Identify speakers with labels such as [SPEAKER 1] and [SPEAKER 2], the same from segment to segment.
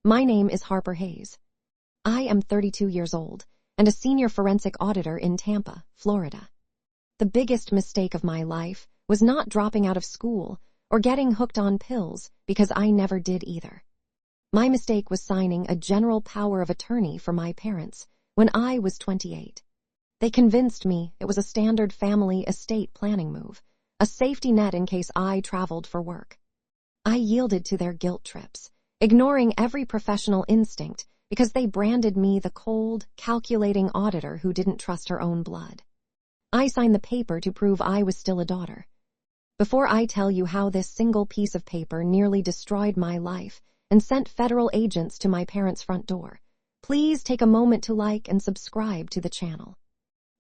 [SPEAKER 1] My name is Harper Hayes. I am 32 years old and a senior forensic auditor in Tampa, Florida. The biggest mistake of my life was not dropping out of school or getting hooked on pills, because I never did either. My mistake was signing a general power of attorney for my parents when I was 28. They convinced me it was a standard family estate planning move, a safety net in case I traveled for work. I yielded to their guilt trips, ignoring every professional instinct because they branded me the cold, calculating auditor who didn't trust her own blood. I signed the paper to prove I was still a daughter. Before I tell you how this single piece of paper nearly destroyed my life and sent federal agents to my parents' front door, please take a moment to like and subscribe to the channel.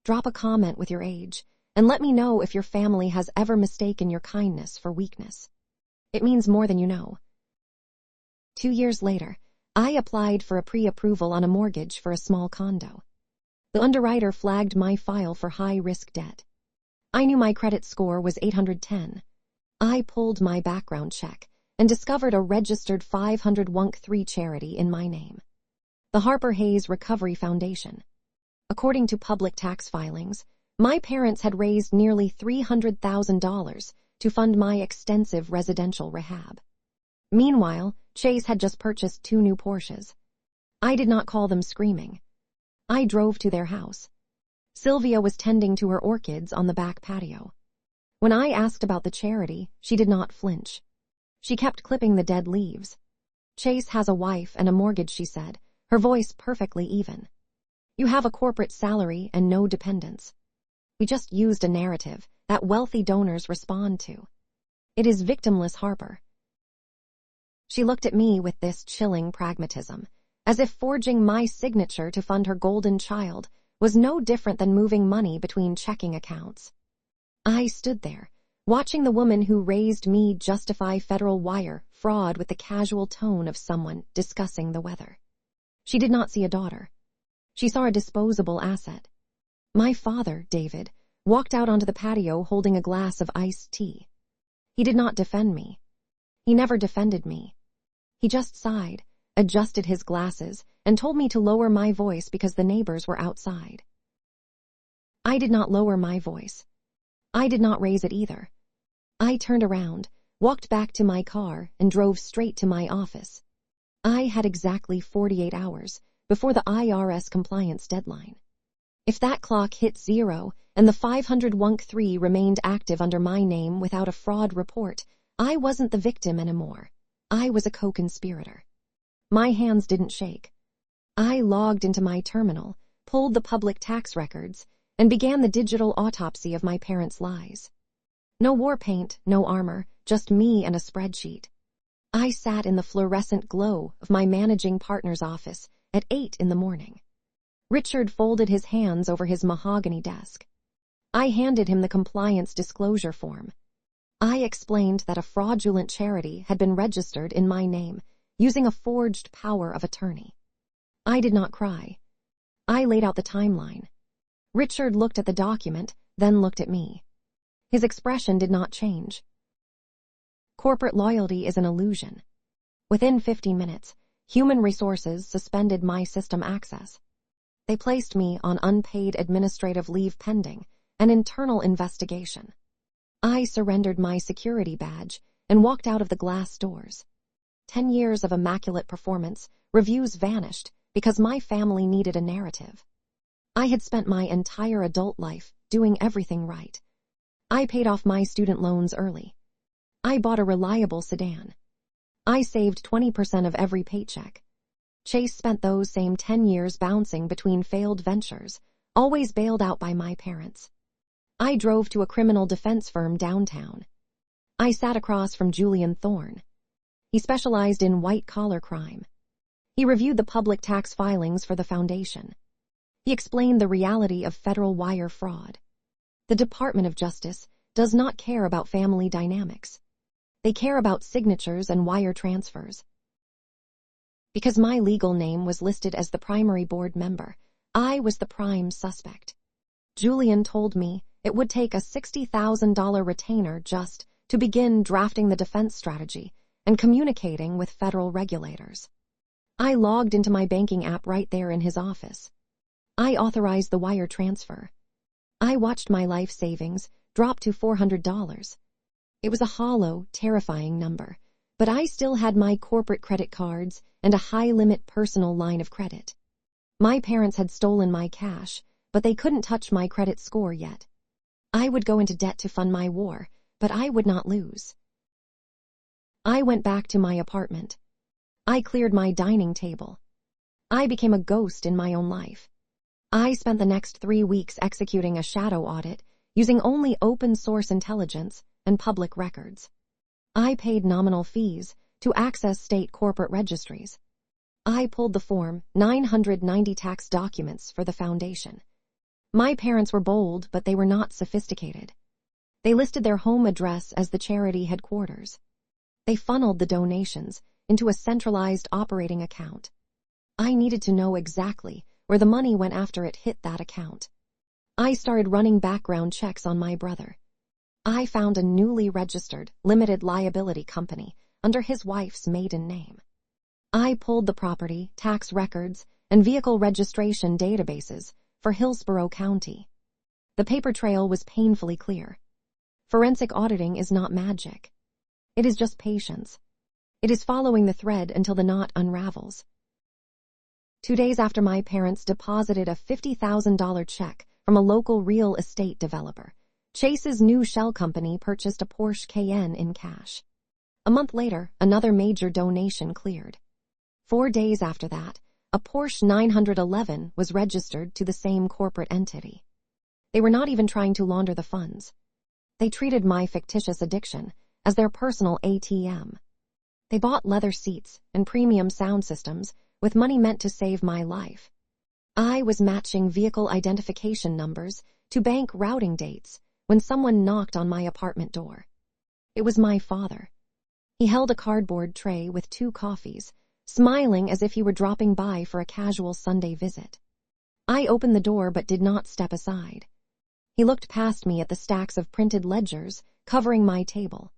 [SPEAKER 1] Drop a comment with your age and let me know if your family has ever mistaken your kindness for weakness. It means more than you know. 2 years later, I applied for a pre-approval on a mortgage for a small condo. The underwriter flagged my file for high-risk debt. I knew my credit score was 810. I pulled my background check and discovered a registered 501(c)(3) charity in my name, the Harper Hayes Recovery Foundation. According to public tax filings, my parents had raised nearly $300,000 to fund my extensive residential rehab. Meanwhile, Chase had just purchased 2 new Porsches. I did not call them screaming. I drove to their house. Sylvia was tending to her orchids on the back patio. When I asked about the charity, she did not flinch. She kept clipping the dead leaves. Chase has a wife and a mortgage, she said, her voice perfectly even. You have a corporate salary and no dependents. We just used a narrative that wealthy donors respond to. It is victimless, Harper. She looked at me with this chilling pragmatism, as if forging my signature to fund her golden child was no different than moving money between checking accounts. I stood there, watching the woman who raised me justify federal wire fraud with the casual tone of someone discussing the weather. She did not see a daughter. She saw a disposable asset. My father, David, walked out onto the patio holding a glass of iced tea. He did not defend me. He never defended me. He just sighed, adjusted his glasses, and told me to lower my voice because the neighbors were outside. I did not lower my voice. I did not raise it either. I turned around, walked back to my car, and drove straight to my office. I had exactly 48 hours before the IRS compliance deadline. If that clock hit 0 and the 501(c)(3) remained active under my name without a fraud report, I wasn't the victim anymore. I was a co-conspirator. My hands didn't shake. I logged into my terminal, pulled the public tax records, and began the digital autopsy of my parents' lies. No war paint, no armor, just me and a spreadsheet. I sat in the fluorescent glow of my managing partner's office at 8 in the morning. Richard folded his hands over his mahogany desk. I handed him the compliance disclosure form. I explained that a fraudulent charity had been registered in my name using a forged power of attorney. I did not cry. I laid out the timeline. Richard looked at the document, then looked at me. His expression did not change. Corporate loyalty is an illusion. Within 15 minutes, human resources suspended my system access. They placed me on unpaid administrative leave pending an internal investigation. I surrendered my security badge and walked out of the glass doors. 10 years of immaculate performance, reviews vanished because my family needed a narrative. I had spent my entire adult life doing everything right. I paid off my student loans early. I bought a reliable sedan. I saved 20% of every paycheck. Chase spent those same 10 years bouncing between failed ventures, always bailed out by my parents. I drove to a criminal defense firm downtown. I sat across from Julian Thorne. He specialized in white-collar crime. He reviewed the public tax filings for the foundation. He explained the reality of federal wire fraud. The Department of Justice does not care about family dynamics. They care about signatures and wire transfers. Because my legal name was listed as the primary board member, I was the prime suspect. Julian told me it would take a $60,000 retainer just to begin drafting the defense strategy and communicating with federal regulators. I logged into my banking app right there in his office. I authorized the wire transfer. I watched my life savings drop to $400. It was a hollow, terrifying number, but I still had my corporate credit cards and a high-limit personal line of credit. My parents had stolen my cash, but they couldn't touch my credit score yet. I would go into debt to fund my war, but I would not lose. I went back to my apartment. I cleared my dining table. I became a ghost in my own life. I spent the next 3 weeks executing a shadow audit using only open-source intelligence and public records. I paid nominal fees to access state corporate registries. I pulled the Form 990 tax documents for the foundation. My parents were bold, but they were not sophisticated. They listed their home address as the charity headquarters. They funneled the donations into a centralized operating account. I needed to know exactly where the money went after it hit that account. I started running background checks on my brother. I found a newly registered limited liability company under his wife's maiden name. I pulled the property, tax records, and vehicle registration databases for Hillsborough County. The paper trail was painfully clear. Forensic auditing is not magic. It is just patience. It is following the thread until the knot unravels. 2 days after my parents deposited a $50,000 check from a local real estate developer, Chase's new shell company purchased a Porsche Cayenne in cash. A month later, another major donation cleared. 4 days after that, a Porsche 911 was registered to the same corporate entity. They were not even trying to launder the funds. They treated my fictitious addiction as their personal ATM. They bought leather seats and premium sound systems with money meant to save my life. I was matching vehicle identification numbers to bank routing dates when someone knocked on my apartment door. It was my father. He held a cardboard tray with 2 coffees, smiling as if he were dropping by for a casual Sunday visit. I opened the door but did not step aside. He looked past me at the stacks of printed ledgers covering my table.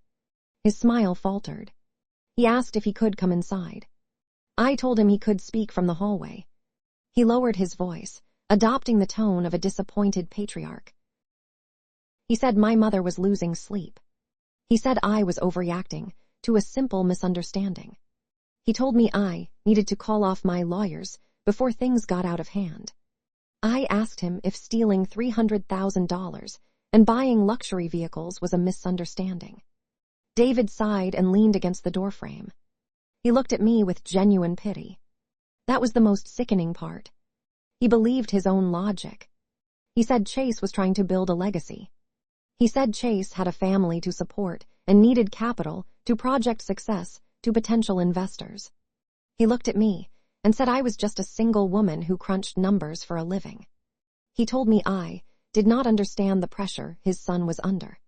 [SPEAKER 1] His smile faltered. He asked if he could come inside. I told him he could speak from the hallway. He lowered his voice, adopting the tone of a disappointed patriarch. He said my mother was losing sleep. He said I was overreacting to a simple misunderstanding. He told me I needed to call off my lawyers before things got out of hand. I asked him if stealing $300,000 and buying luxury vehicles was a misunderstanding. David sighed and leaned against the doorframe. He looked at me with genuine pity. That was the most sickening part. He believed his own logic. He said Chase was trying to build a legacy. He said Chase had a family to support and needed capital to project success to potential investors. He looked at me and said I was just a single woman who crunched numbers for a living. He told me I did not understand the pressure his son was under.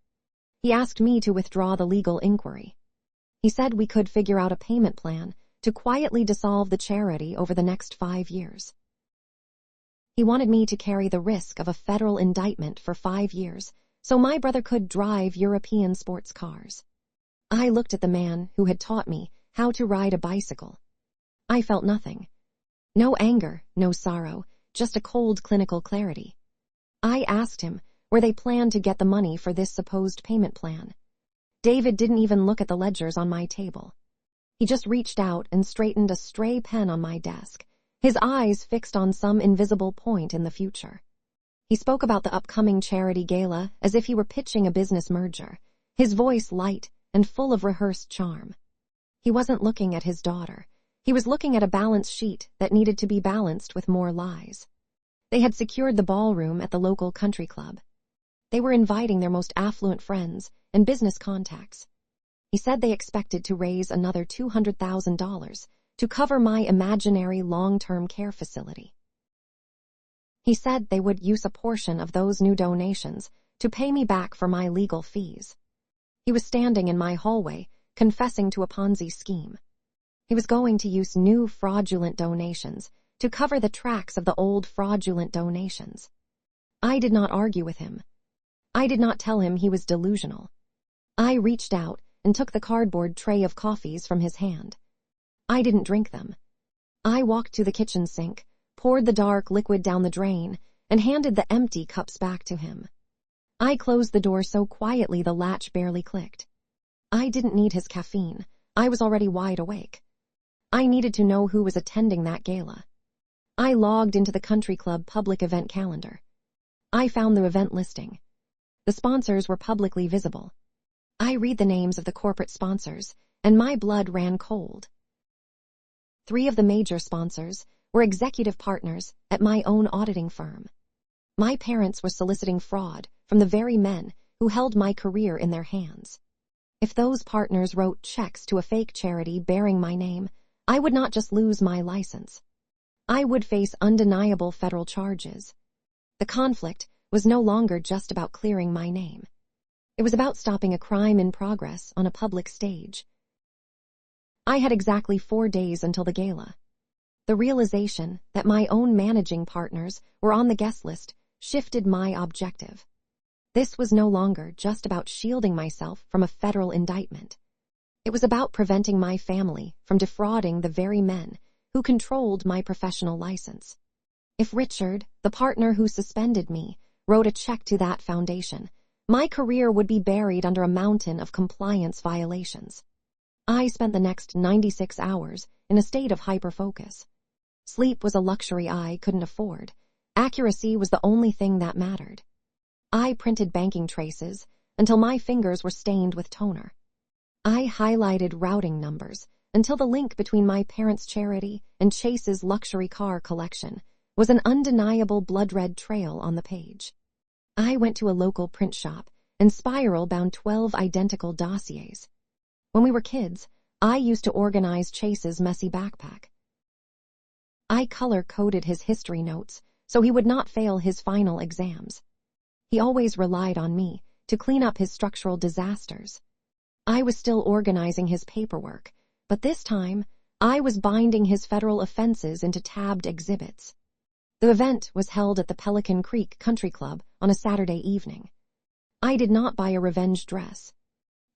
[SPEAKER 1] He asked me to withdraw the legal inquiry. He said we could figure out a payment plan to quietly dissolve the charity over the next 5 years. He wanted me to carry the risk of a federal indictment for 5 years so my brother could drive European sports cars. I looked at the man who had taught me how to ride a bicycle. I felt nothing. No anger, no sorrow, just a cold clinical clarity. I asked him where they planned to get the money for this supposed payment plan. David didn't even look at the ledgers on my table. He just reached out and straightened a stray pen on my desk, his eyes fixed on some invisible point in the future. He spoke about the upcoming charity gala as if he were pitching a business merger, his voice light and full of rehearsed charm. He wasn't looking at his daughter. He was looking at a balance sheet that needed to be balanced with more lies. They had secured the ballroom at the local country club. They were inviting their most affluent friends and business contacts. He said they expected to raise another $200,000 to cover my imaginary long-term care facility. He said they would use a portion of those new donations to pay me back for my legal fees. He was standing in my hallway, confessing to a Ponzi scheme. He was going to use new fraudulent donations to cover the tracks of the old fraudulent donations. I did not argue with him. I did not tell him he was delusional. I reached out and took the cardboard tray of coffees from his hand. I didn't drink them. I walked to the kitchen sink, poured the dark liquid down the drain, and handed the empty cups back to him. I closed the door so quietly the latch barely clicked. I didn't need his caffeine. I was already wide awake. I needed to know who was attending that gala. I logged into the country club public event calendar. I found the event listing. The sponsors were publicly visible. I read the names of the corporate sponsors, and my blood ran cold. 3 of the major sponsors were executive partners at my own auditing firm. My parents were soliciting fraud from the very men who held my career in their hands. If those partners wrote checks to a fake charity bearing my name, I would not just lose my license. I would face undeniable federal charges. The conflict was no longer just about clearing my name. It was about stopping a crime in progress on a public stage. I had exactly 4 days until the gala. The realization that my own managing partners were on the guest list shifted my objective. This was no longer just about shielding myself from a federal indictment. It was about preventing my family from defrauding the very men who controlled my professional license. If Richard, the partner who suspended me, wrote a check to that foundation, my career would be buried under a mountain of compliance violations. I spent the next 96 hours in a state of hyperfocus. Sleep was a luxury I couldn't afford. Accuracy was the only thing that mattered. I printed banking traces until my fingers were stained with toner. I highlighted routing numbers until the link between my parents' charity and Chase's luxury car collection was an undeniable blood-red trail on the page. I went to a local print shop and spiral-bound 12 identical dossiers. When we were kids, I used to organize Chase's messy backpack. I color-coded his history notes so he would not fail his final exams. He always relied on me to clean up his structural disasters. I was still organizing his paperwork, but this time, I was binding his federal offenses into tabbed exhibits. The event was held at the Pelican Creek Country Club on a Saturday evening. I did not buy a revenge dress.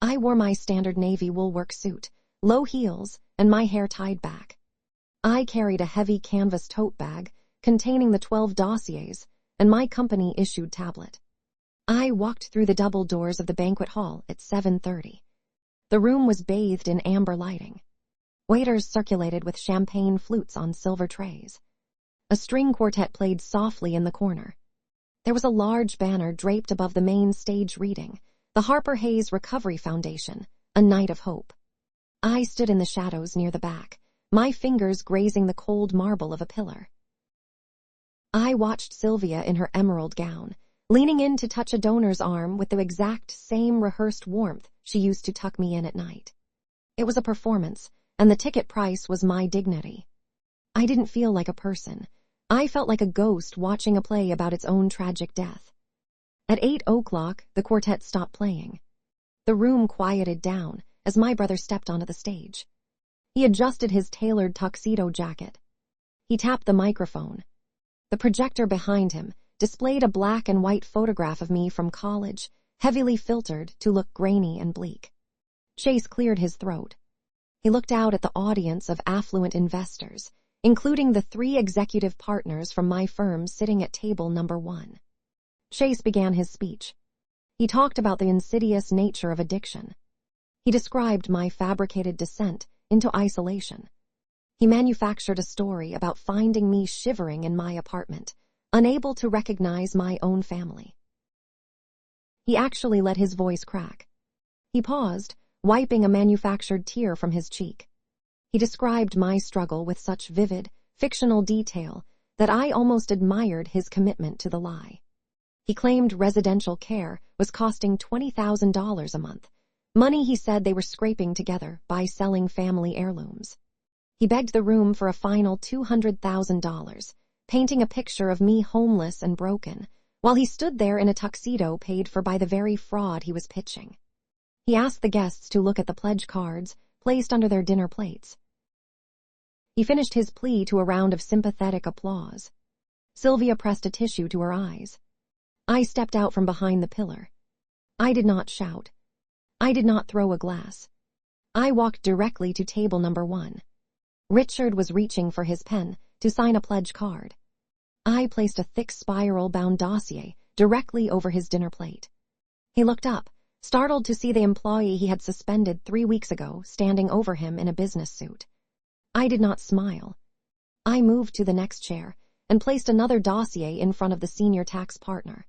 [SPEAKER 1] I wore my standard navy woolwork suit, low heels, and my hair tied back. I carried a heavy canvas tote bag containing the 12 dossiers and my company-issued tablet. I walked through the double doors of the banquet hall at 7:30. The room was bathed in amber lighting. Waiters circulated with champagne flutes on silver trays. A string quartet played softly in the corner. There was a large banner draped above the main stage reading, "The Harper Hayes Recovery Foundation, a Night of Hope." I stood in the shadows near the back, my fingers grazing the cold marble of a pillar. I watched Sylvia in her emerald gown, leaning in to touch a donor's arm with the exact same rehearsed warmth she used to tuck me in at night. It was a performance, and the ticket price was my dignity. I didn't feel like a person. I felt like a ghost watching a play about its own tragic death. At 8:00, the quartet stopped playing. The room quieted down as my brother stepped onto the stage. He adjusted his tailored tuxedo jacket. He tapped the microphone. The projector behind him displayed a black and white photograph of me from college, heavily filtered to look grainy and bleak. Chase cleared his throat. He looked out at the audience of affluent investors, including the 3 executive partners from my firm sitting at table number 1. Chase began his speech. He talked about the insidious nature of addiction. He described my fabricated descent into isolation. He manufactured a story about finding me shivering in my apartment, unable to recognize my own family. He actually let his voice crack. He paused, wiping a manufactured tear from his cheek. He described my struggle with such vivid, fictional detail that I almost admired his commitment to the lie. He claimed residential care was costing $20,000 a month, money he said they were scraping together by selling family heirlooms. He begged the room for a final $200,000, painting a picture of me homeless and broken, while he stood there in a tuxedo paid for by the very fraud he was pitching. He asked the guests to look at the pledge cards placed under their dinner plates. He finished his plea to a round of sympathetic applause. Sylvia pressed a tissue to her eyes. I stepped out from behind the pillar. I did not shout. I did not throw a glass. I walked directly to table number 1. Richard was reaching for his pen to sign a pledge card. I placed a thick spiral-bound dossier directly over his dinner plate. He looked up, startled to see the employee he had suspended 3 weeks ago standing over him in a business suit. I did not smile. I moved to the next chair and placed another dossier in front of the senior tax partner.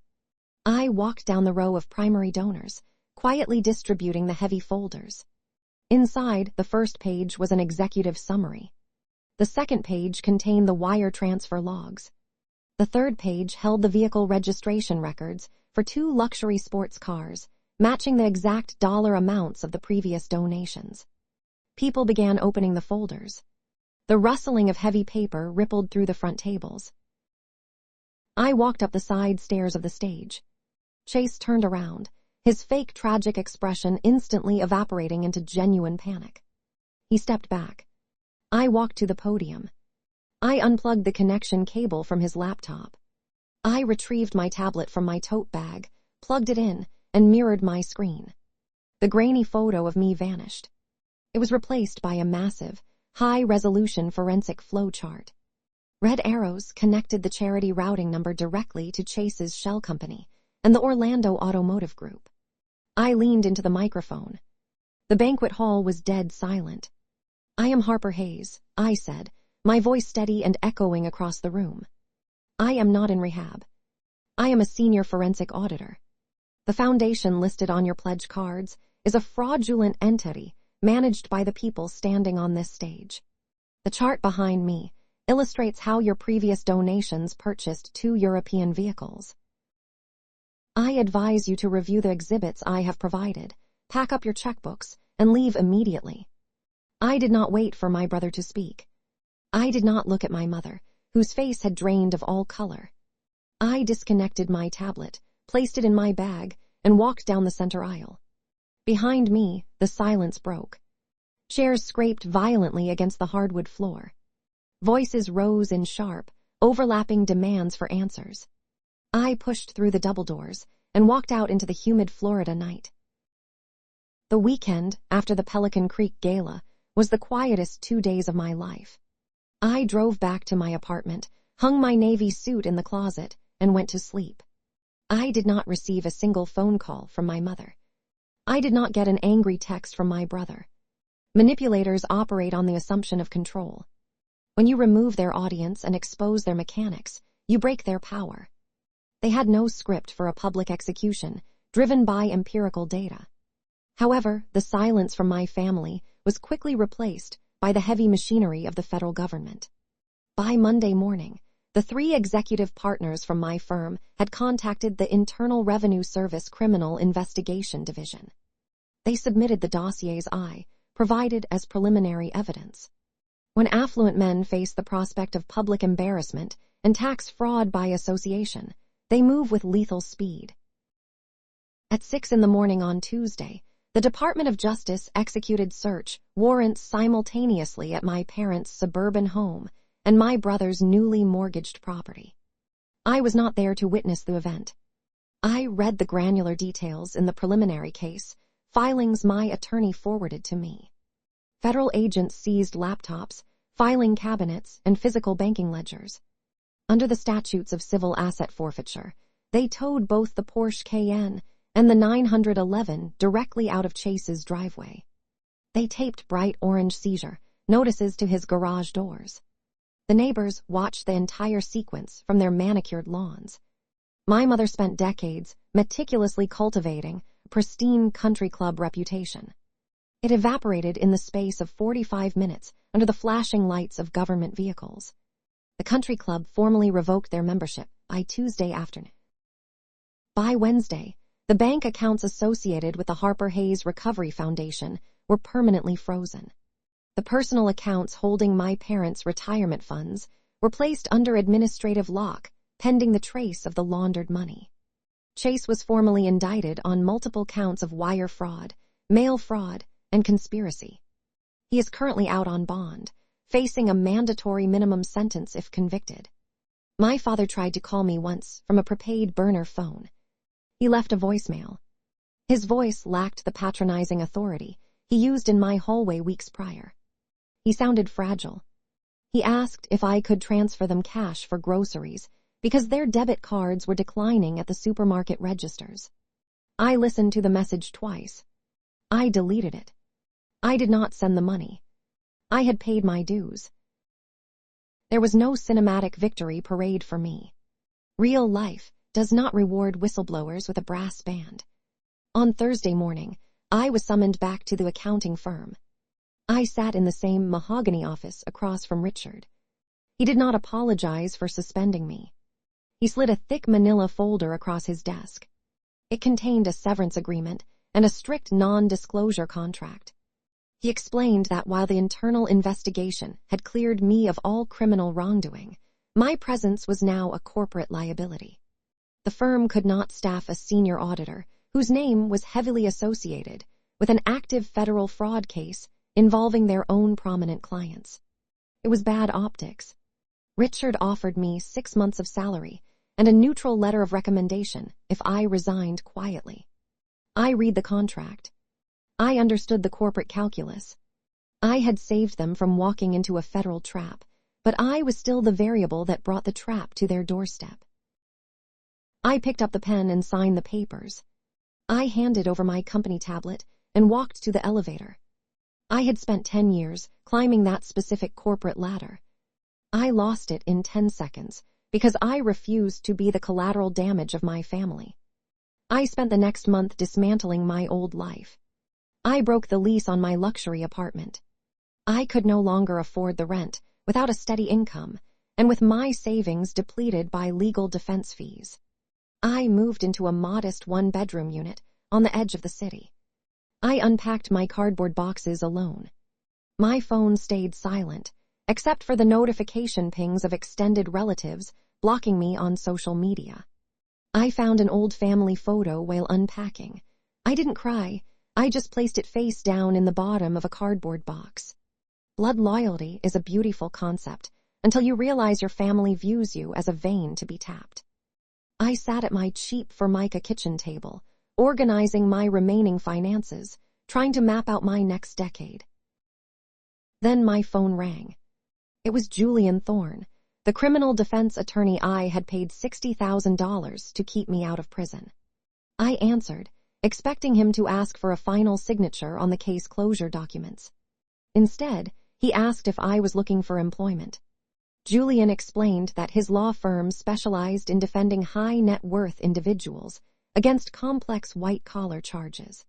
[SPEAKER 1] I walked down the row of primary donors, quietly distributing the heavy folders. Inside, the first page was an executive summary. The second page contained the wire transfer logs. The third page held the vehicle registration records for 2 luxury sports cars, matching the exact dollar amounts of the previous donations. People began opening the folders. The rustling of heavy paper rippled through the front tables. I walked up the side stairs of the stage. Chase turned around, his fake tragic expression instantly evaporating into genuine panic. He stepped back. I walked to the podium. I unplugged the connection cable from his laptop. I retrieved my tablet from my tote bag, plugged it in, and mirrored my screen. The grainy photo of me vanished. It was replaced by a massive, high-resolution forensic flow chart. Red arrows connected the charity routing number directly to Chase's shell company and the Orlando Automotive Group. I leaned into the microphone. The banquet hall was dead silent. "I am Harper Hayes," I said, my voice steady and echoing across the room. "I am not in rehab. I am a senior forensic auditor. The foundation listed on your pledge cards is a fraudulent entity managed by the people standing on this stage. The chart behind me illustrates how your previous donations purchased 2 European vehicles. I advise you to review the exhibits I have provided, pack up your checkbooks, and leave immediately." I did not wait for my brother to speak. I did not look at my mother, whose face had drained of all color. I disconnected my tablet, placed it in my bag, and walked down the center aisle. Behind me, the silence broke. Chairs scraped violently against the hardwood floor. Voices rose in sharp, overlapping demands for answers. I pushed through the double doors and walked out into the humid Florida night. The weekend after the Pelican Creek Gala was the quietest 2 days of my life. I drove back to my apartment, hung my navy suit in the closet, and went to sleep. I did not receive a single phone call from my mother. I did not get an angry text from my brother. Manipulators operate on the assumption of control. When you remove their audience and expose their mechanics, you break their power. They had no script for a public execution, driven by empirical data. However, the silence from my family was quickly replaced by the heavy machinery of the federal government. By Monday morning, the 3 executive partners from my firm had contacted the Internal Revenue Service Criminal Investigation Division. They submitted the dossiers I provided as preliminary evidence. When affluent men face the prospect of public embarrassment and tax fraud by association, they move with lethal speed. At 6 a.m. on Tuesday, the Department of Justice executed search warrants simultaneously at my parents' suburban home and my brother's newly mortgaged property. I was not there to witness the event. I read the granular details in the preliminary case, filings my attorney forwarded to me. Federal agents seized laptops, filing cabinets, and physical banking ledgers. Under the statutes of civil asset forfeiture, they towed both the Porsche Cayenne and the 911 directly out of Chase's driveway. They taped bright orange seizure notices to his garage doors. The neighbors watched the entire sequence from their manicured lawns. My mother spent decades meticulously cultivating a pristine country club reputation. It evaporated in the space of 45 minutes under the flashing lights of government vehicles. The country club formally revoked their membership by Tuesday afternoon. By Wednesday, the bank accounts associated with the Harper Hayes Recovery Foundation were permanently frozen. The personal accounts holding my parents' retirement funds were placed under administrative lock, pending the trace of the laundered money. Chase was formally indicted on multiple counts of wire fraud, mail fraud, and conspiracy. He is currently out on bond, facing a mandatory minimum sentence if convicted. My father tried to call me once from a prepaid burner phone. He left a voicemail. His voice lacked the patronizing authority he used in my hallway weeks prior. He sounded fragile, He asked if I could transfer them cash for groceries because their debit cards were declining at the supermarket registers. I listened to the message twice. I deleted it. I did not send the money. I had paid my dues. There was no cinematic victory parade for me. Real life does not reward whistleblowers with a brass band. On Thursday morning, I was summoned back to the accounting firm. I sat in the same mahogany office across from Richard. He did not apologize for suspending me. He slid a thick manila folder across his desk. It contained a severance agreement and a strict non-disclosure contract. He explained that while the internal investigation had cleared me of all criminal wrongdoing, my presence was now a corporate liability. The firm could not staff a senior auditor whose name was heavily associated with an active federal fraud case involving their own prominent clients. It was bad optics. Richard offered me 6 months of salary and a neutral letter of recommendation if I resigned quietly. I read the contract. I understood the corporate calculus. I had saved them from walking into a federal trap, but I was still the variable that brought the trap to their doorstep. I picked up the pen and signed the papers. I handed over my company tablet and walked to the elevator. I had spent 10 years climbing that specific corporate ladder. I lost it in 10 seconds because I refused to be the collateral damage of my family. I spent the next month dismantling my old life. I broke the lease on my luxury apartment. I could no longer afford the rent without a steady income, and with my savings depleted by legal defense fees. I moved into a modest 1-bedroom unit on the edge of the city. I unpacked my cardboard boxes alone. My phone stayed silent, except for the notification pings of extended relatives blocking me on social media. I found an old family photo while unpacking. I didn't cry. I just placed it face down in the bottom of a cardboard box. Blood loyalty is a beautiful concept until you realize your family views you as a vein to be tapped. I sat at my cheap Formica kitchen table, organizing my remaining finances, trying to map out my next decade. Then my phone rang. It was Julian Thorne, the criminal defense attorney I had paid $60,000 to keep me out of prison. I answered, expecting him to ask for a final signature on the case closure documents. Instead, he asked if I was looking for employment. Julian explained that his law firm specialized in defending high-net-worth individuals against complex white-collar charges.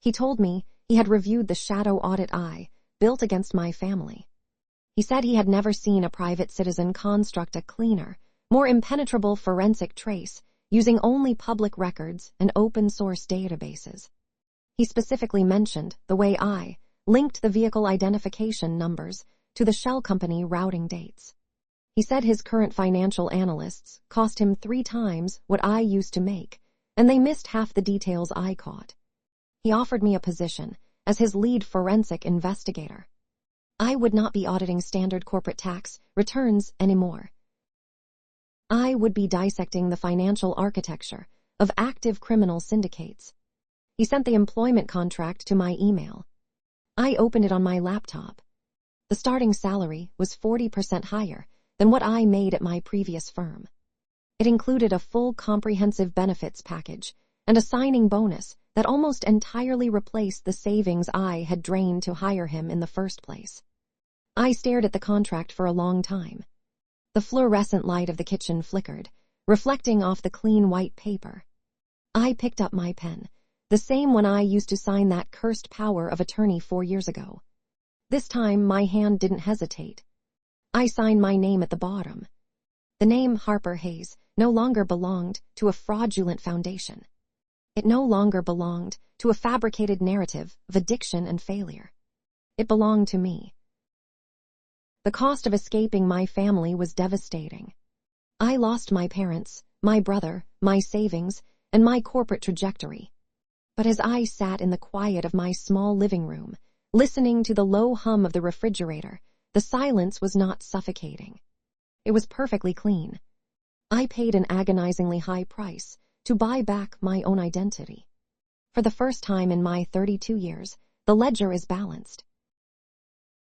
[SPEAKER 1] He told me he had reviewed the shadow audit I built against my family. He said he had never seen a private citizen construct a cleaner, more impenetrable forensic trace using only public records and open-source databases. He specifically mentioned the way I linked the vehicle identification numbers to the shell company routing dates. He said his current financial analysts cost him 3 times what I used to make, and they missed half the details I caught. He offered me a position as his lead forensic investigator. I would not be auditing standard corporate tax returns anymore. I would be dissecting the financial architecture of active criminal syndicates. He sent the employment contract to my email. I opened it on my laptop. The starting salary was 40% higher than what I made at my previous firm. It included a full comprehensive benefits package and a signing bonus that almost entirely replaced the savings I had drained to hire him in the first place. I stared at the contract for a long time. The fluorescent light of the kitchen flickered, reflecting off the clean white paper. I picked up my pen, the same one I used to sign that cursed power of attorney 4 years ago. This time my hand didn't hesitate. I signed my name at the bottom. The name Harper Hayes no longer belonged to a fraudulent foundation. It no longer belonged to a fabricated narrative of addiction and failure. It belonged to me. The cost of escaping my family was devastating. I lost my parents, my brother, my savings, and my corporate trajectory. But as I sat in the quiet of my small living room, listening to the low hum of the refrigerator, the silence was not suffocating. It was perfectly clean. I paid an agonizingly high price to buy back my own identity. For the first time in my 32 years, the ledger is balanced.